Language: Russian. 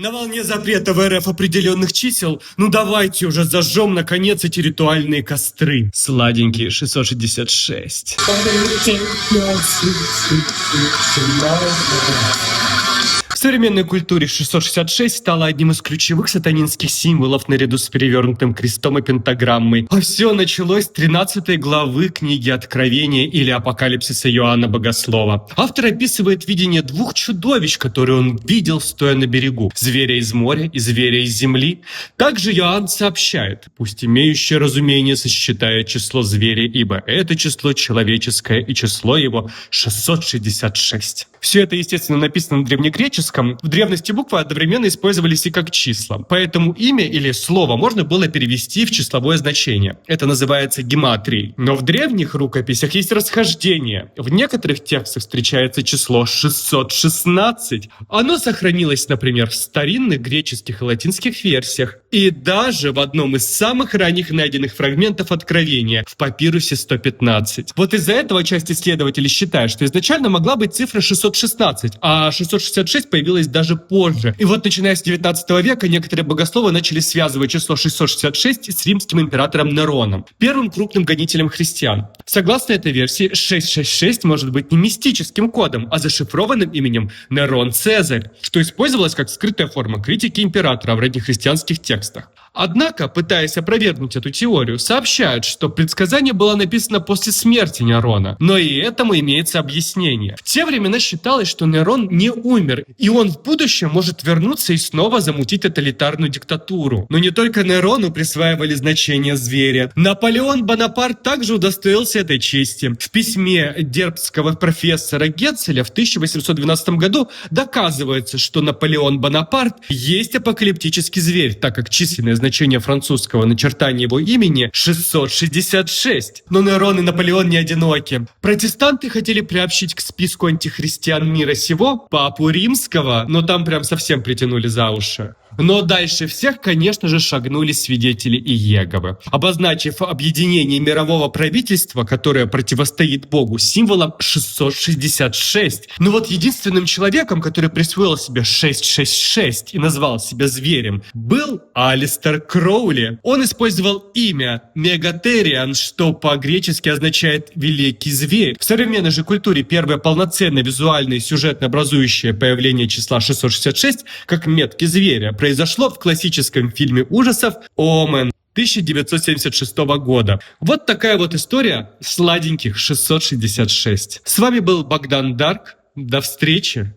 На волне запрета в РФ определенных чисел, ну давайте уже зажжем наконец эти ритуальные костры. Сладенькие 666. В современной культуре 666 стала одним из ключевых сатанинских символов наряду с перевернутым крестом и пентаграммой. А все началось с 13 главы книги Откровения или Апокалипсиса Иоанна Богослова. Автор описывает видение двух чудовищ, которые он видел, стоя на берегу. Зверя из моря и зверя из земли. Также Иоанн сообщает: пусть имеющее разумение сосчитает число зверя, ибо это число человеческое, и число его 666. Все это, естественно, написано на древнегреческом. В древности буквы одновременно использовались и как числа. Поэтому имя или слово можно было перевести в числовое значение. Это называется гематрией. Но в древних рукописях есть расхождение. В некоторых текстах встречается число 616. Оно сохранилось, например, в старинных греческих и латинских версиях. И даже в одном из самых ранних найденных фрагментов Откровения, в папирусе 115. Вот из-за этого часть исследователей считает, что изначально могла быть цифра 616, а 666 появилась даже позже. И вот начиная с 19 века некоторые богословы начали связывать число 666 с римским императором Нероном, первым крупным гонителем христиан. Согласно этой версии, 666 может быть не мистическим кодом, а зашифрованным именем Нерон Цезарь, что использовалось как скрытая форма критики императора в раннехристианских текстах. Однако, пытаясь опровергнуть эту теорию, сообщают, что предсказание было написано после смерти Нерона, но и этому имеется объяснение. В те времена считалось, что Нерон не умер, и он в будущем может вернуться и снова замутить тоталитарную диктатуру. Но не только Нерону присваивали значение зверя. Наполеон Бонапарт также удостоился этой чести. В письме дербского профессора Гетцеля в 1812 году доказывается, что Наполеон Бонапарт есть апокалиптический зверь, так как численное значение французского начертания его имени 666. Но Нерон и Наполеон не одиноки. Протестанты хотели приобщить к списку антихристиан мира сего папу римского, но там прям совсем притянули за уши. Но дальше всех, конечно же, шагнули свидетели Иеговы, обозначив объединение мирового правительства, которое противостоит Богу, символом 666. Но вот единственным человеком, который присвоил себе 666 и назвал себя зверем, был Алистер Кроули. Он использовал имя Мегатериан, что по-гречески означает «великий зверь». В современной же культуре первое полноценное визуальное и сюжетно образующее появление числа 666 как метки зверя произошло в классическом фильме ужасов «Омен» 1976 года. Вот такая вот история сладеньких 666. С вами был Богдан Дарк. До встречи!